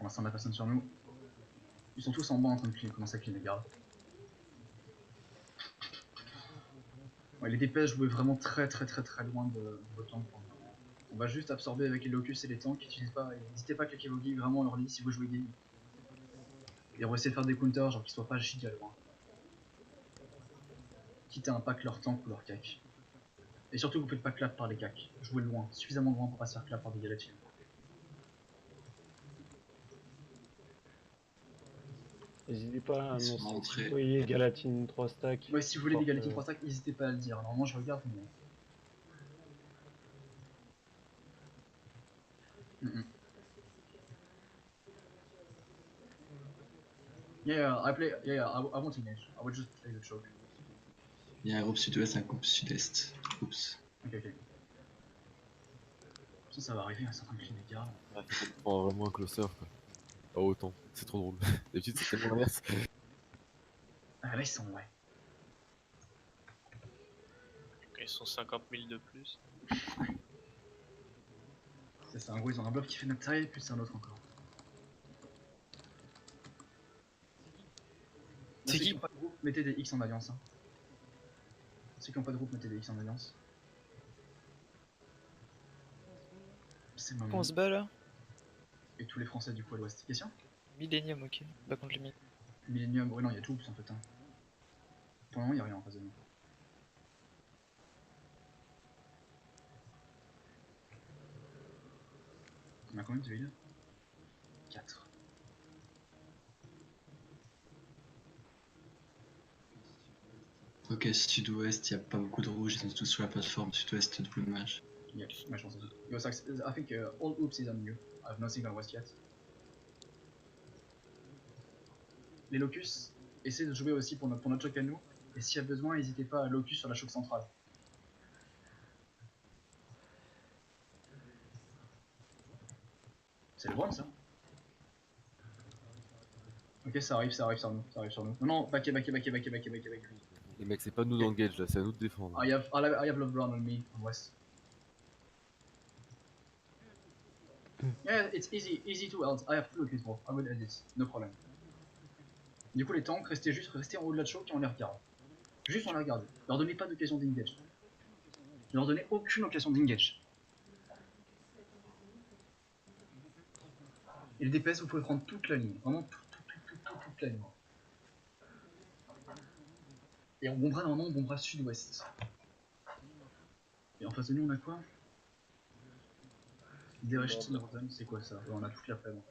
Pour l'instant, la personne sur nous. Ils sont tous en bas en train de commencer à clean les gardes. Ouais, les DPS jouaient vraiment très loin de votre tank. On va juste absorber avec les locus et les tanks. N'hésitez pas à cliquer vos guilds vraiment early si vous jouez game. Et on va essayer de faire des counters, genre qu'ils soient pas giga loin. Quitte à un pack leur tank ou leur cac. Et surtout, vous faites pas clap par les cacs. Jouez loin, suffisamment loin pour pas se faire clap par des galatines. N'hésitez pas à Ils sont annoncer si rentrés. vous voyez Galatine 3 stacks. Ouais, si vous voulez des Porte, galatines 3 stacks, n'hésitez pas à le dire. Normalement, je regarde, mais. Yeah, I won't engage. I will just play the choke. Il y a un groupe sud-ouest, un groupe sud-est. Oups. Ok. Ça va arriver, c'est en train de clean les gardes. Ouais, ça prend vraiment un closer quoi. Pas autant, c'est trop drôle. D'habitude c'est tellement l'inverse. Ah là, ils sont, ouais. Ils sont 50 000 de plus. C'est un gros, ils ont un bloc qui fait notre taille, plus un autre encore. C'est Ceux qui qui n'ont pas de groupe, mettez des X en alliance. Hein. Ceux qui n'ont pas de groupe, mettez des X en alliance. C'est le moment. On se bat là? Et tous les Français du coup à l'ouest. Question? Millennium, ok. Pas contre les mines. Millennium, ouais non, il y a Troops en fait. Hein. Pour le moment, il n'y a rien en face de nous. On a combien de villes? 4. Ok, sud-ouest, il n'y a pas beaucoup de rouges, ils sont tous sur la plateforme sud-ouest de Blue Match. Yeah, my chance. Yo, Sax, I think all oops is on you. I have nothing on west yet. Les locus, essayez de jouer aussi pour notre choc à nous. Et s'il y a besoin, n'hésitez pas à locus sur la choc centrale. C'est le bon ça? Ok, ça arrive sur nous, Non, non, backé. Les mecs, c'est pas nous d'engage là, c'est à nous de défendre. I have love brown on me, on west. Yeah, it's easy to hold. I have two locus bro, I will end it, no problem. Du coup les tanks, restez en haut de la choke et on les regarde. Juste on les regarde. Leur donnez pas d'occasion d'engage. Leur donnez aucune occasion d'engage. Et le DPS vous pouvez prendre toute la ligne, vraiment toute la ligne. Et on bombera normalement, on bombera sud-ouest. Et en face de nous on a quoi? Derechtin Rosen, c'est quoi ça? Ouais, on a toute la plèbe en fait.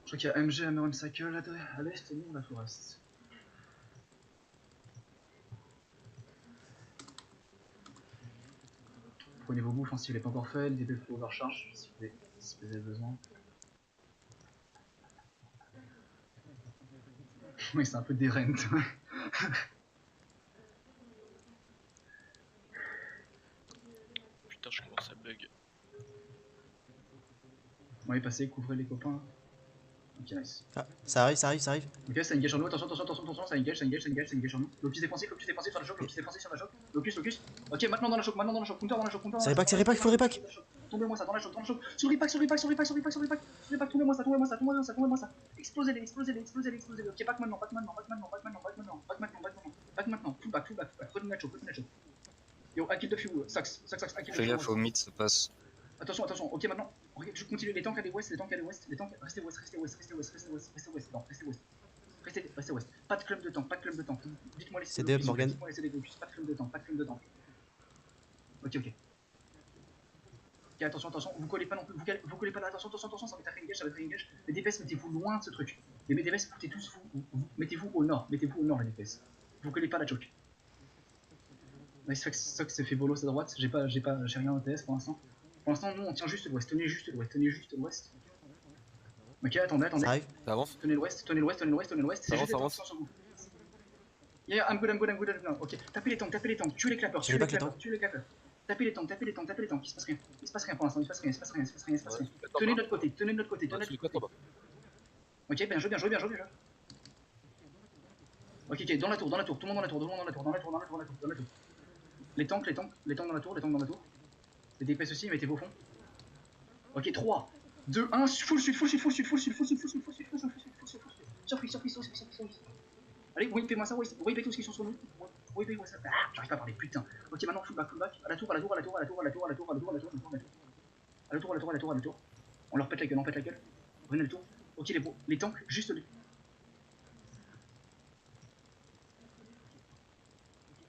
Je crois qu'il y a MG, Hammer Cycle à l'est et nous on a Forest. Prenez vos bouffes hein, si vous l'avez pas encore fait, le DP faut overcharge si vous avez besoin. Oui, c'est un peu des rentes. Putain, je commence à bug. Ouais, passez, couvrez les copains. Ok, nice. Ah, ça arrive. Ok, ça engage sur nous, attention, ça engage sur nous. Locus défensif sur la choc, Locus. Ok, maintenant dans la choc, counter dans la choc. C'est repack, full repack. Tombez-moi ça dans la choc. Sur repack, tombez-moi ça. Explosez-les. Ok, pack maintenant. Full back. Prenez la choc. Yo, I kill the few, Sax, I kill the Fais few. gaffe au mid, ça passe. Attention, ok maintenant, je continue, les tanks à l'ouest, restez ouest, restez ouest, pas de clump de tank, dites-moi les CD up, Morgan. dites-moi les CD focus, pas de clump de tank. Ok. Ok, attention, vous collez pas non plus, vous collez pas là, attention, ça va être engage, les DPS mettez-vous loin de ce truc, les DPS mettez-vous au nord les DPS, vous collez pas la choke. Nice, Sox s'est fait bolos à droite, j'ai rien en TS pour l'instant. Pour l'instant, nous on tient juste l'ouest, tenez juste l'ouest. Ok, attendez. Ça arrive. Ça avance. Tenez l'ouest, c'est juste avance. sur vous. Yeah, I'm good. Ok, tapez les tanks, tuez les clappers. Tapez les tanks, il se passe rien pour l'instant, il se passe rien. Tenez de notre côté. Ok, bien joué. Ok, dans la tour, tout le monde dans la tour. Les tanks dans la tour. Les DPS aussi, mettez vos fonds. Ok, 3, 2, 1, full sud, full sud, full sud, full sud, full sud, full sud, full sud, full sud, full sud, full sud, full sud. Surprise, surprise, surprise, surprise, surprise. Allez, whippez-moi ça, whippez tous ceux qui sont sur nous. Whippez-moi ça. Ah, j'arrive pas à parler, putain. Ok, maintenant, full back, à la tour, à la tour, à la tour, à la tour, à la tour, à la tour, à la tour, à la tour, à la tour, à la tour. À la tour, à la tour, à la tour, à la tour. On leur pète la gueule, on pète la gueule. Revenez à la tour. Ok, les tanks, juste les...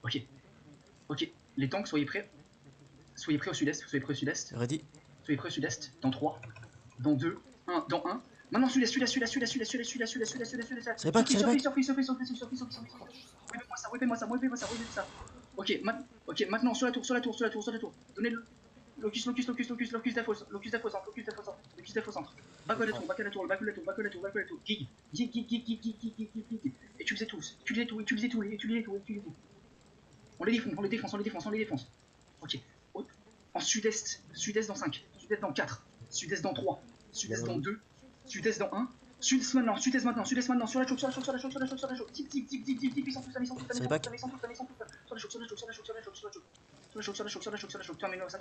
Ok. Ok, les tanks, soyez prêts. Soyez prêts au sud-est, soyez prêts au sud-est. Ready. Soyez prêts au sud-est. Dans 3, dans 2, 1, dans 1. Maintenant, sud-est, sud-est, sud-est, sud-est, sudest, sudest, sudest, sudest, sudest, sudest, sudest, sudest. Tirez back, tirez back. Surprise. Whippez-moi ça, whippez-moi ça, whippez-moi ça, whippez-moi ça. Ok, maintenant, sur la tour. Donnez le... Locus d'Afos centre. Back à la tour. Gig. Utilisez tous. On les défonce. Ok. En sud-est dans 5. Sud-est dans 4. Sud-est dans 3. Sud-est dans 2. Sud-est dans 1. Sud-est maintenant. Sur la choc. Tic. Ils sont tous là. Sur la choc. Terminez ça.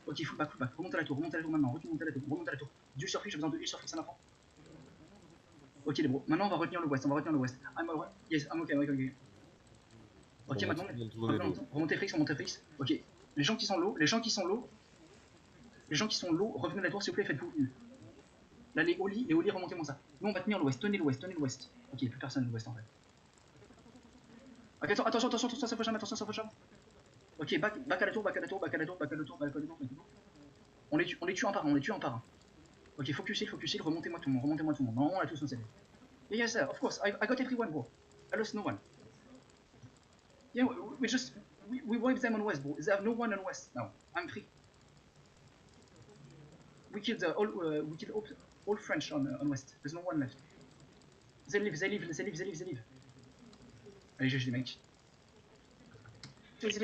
Ok, full back. Remontez à la tour maintenant. Remontez à la tour. Du surprise, j'ai besoin de heal surprise à la fin. Ok, les bros. Maintenant, on va retenir le west. I'm okay. Ok, maintenant, remontez Frix. Ok, les gens qui sont low, revenez à la tour, s'il vous plaît, faites-vous une. Là, les Oli, remontez-moi ça. Nous, on va tenir l'ouest, tenez l'ouest. Ok, plus personne l'ouest en fait. Ok, attention, ça faut jamais. Ok, back à la tour. On les tue un par un. Ok, focus heal, remontez-moi tout le monde. Non, on a tous nos CV. Yes, sir, of course, I got everyone, bro. I lost no one. Yeah, we wiped them on west, bro. They have no one on west now. I'm free. We killed all French on west. There's no one left. They leave. Allez, GG les mecs.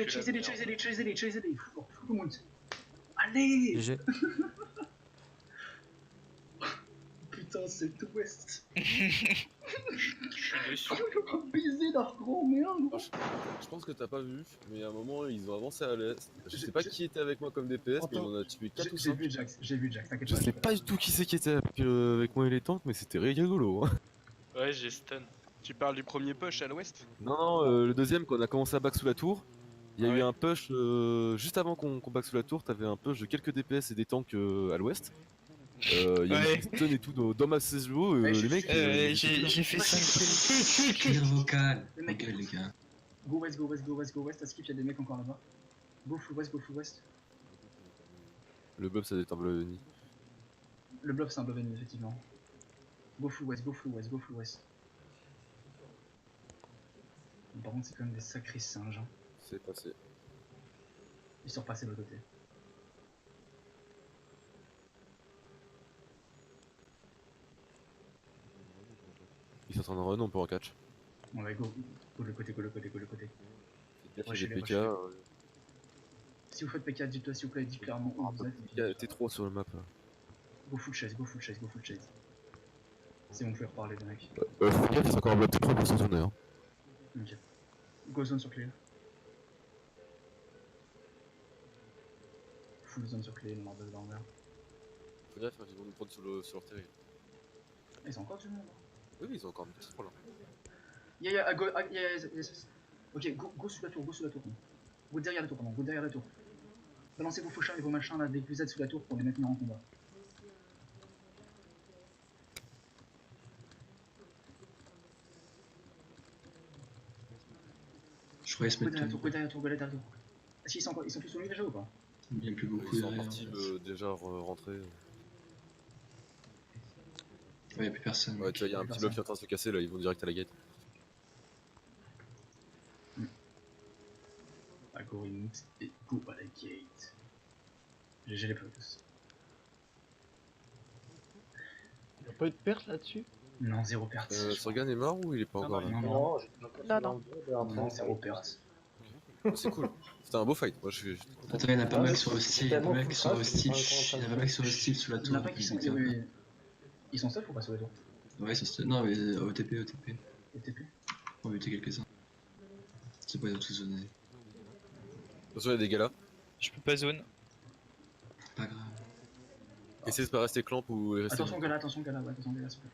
Chasez-les. Tout le monde. Allez. GG. Putain, c'est tout ouest. Je suis dessus. Baiser leur gros merde. Je pense que t'as pas vu, mais à un moment ils ont avancé à l'est. Je sais pas qui était avec moi comme DPS, mais on en a tué 4 ou 5. J'ai vu Jax, t'inquiète Je pas. sais pas du tout qui c'est qui était avec moi et les tanks, mais c'était rigolo. Hein. Ouais, j'ai stun. Tu parles du premier push à l'ouest? Non, le deuxième, quand on a commencé à back sous la tour, il y a Ah eu ouais. un push juste avant qu'on back sous la tour. T'avais un push de quelques DPS et des tanks à l'ouest. Il y a Ouais. eu des stun et tout dans ma CSGO. Ouais, Les mecs. J'ai fait 5 kills. Clear vocal. Les mecs. Ok, les gars. Go west, à skip, y'a des mecs encore là-bas. Go full west. Le blob, ça doit être un blob ennemi. Le blob, c'est un blob ennemi, effectivement. Go full west. Par contre, c'est quand même des sacrés singes. Hein. C'est passé. Ils sont repassés de l'autre côté. Ils sont en train de run, on peut en catch. On va go de le côté. Il y a Rushez-les, des PK. Si vous faites PK, dites-le s'il vous plaît, dites clairement où vous êtes. Il y a T3 sur le map. Là. Go full chase. C'est bon, vous pouvez reparler, les mecs. Faut gaffe, c'est encore un blob T3 pour se tourner. Hein. Ok. Go zone sur clé. Full zone sur clé, noir de l'envers. Faut gaffe, ils vont nous prendre sur leur territoire. Ils sont encore du monde. Oui, ils ont encore un petit T3 là. Ok, go sous la tour. Go derrière la tour, Balancez vos fauchins et vos machins là dès que vous êtes sous la tour pour les maintenir en combat. Je croyais se Go mettre derrière la tour. Ah si, ils sont tous au milieu déjà ou pas? bien plus beaucoup Ils sont derrière. partis déjà rentrés. Ouais, y'a plus personne. Ouais, tu vois, il y a un petit bloc qui est en train de se casser là, ils vont direct à la gate. Go in et go à la gate. GG les potes. Y'a pas eu de perte là-dessus? Non, zéro perte. Sorgan est mort ou il est pas encore là? Non, Non. zéro perte. C'est cool. C'était un beau fight. Moi je suis. Attends, y'en a pas mal sur hostile, y'en a pas mal sur hostile sous la Il y tour. en a pas qui sont. Ils sont safe ou pas sur la tour? Ouais, non, mais OTP. TP. On va buter quelques-uns. C'est pas, ils ont tous zoné. Attention, il y a des gars là. Je peux pas zone. Pas grave. Essayez de pas rester clamp ou rester. Attention Gala, attention Gala, ouais, attention Gala, s'il te plaît.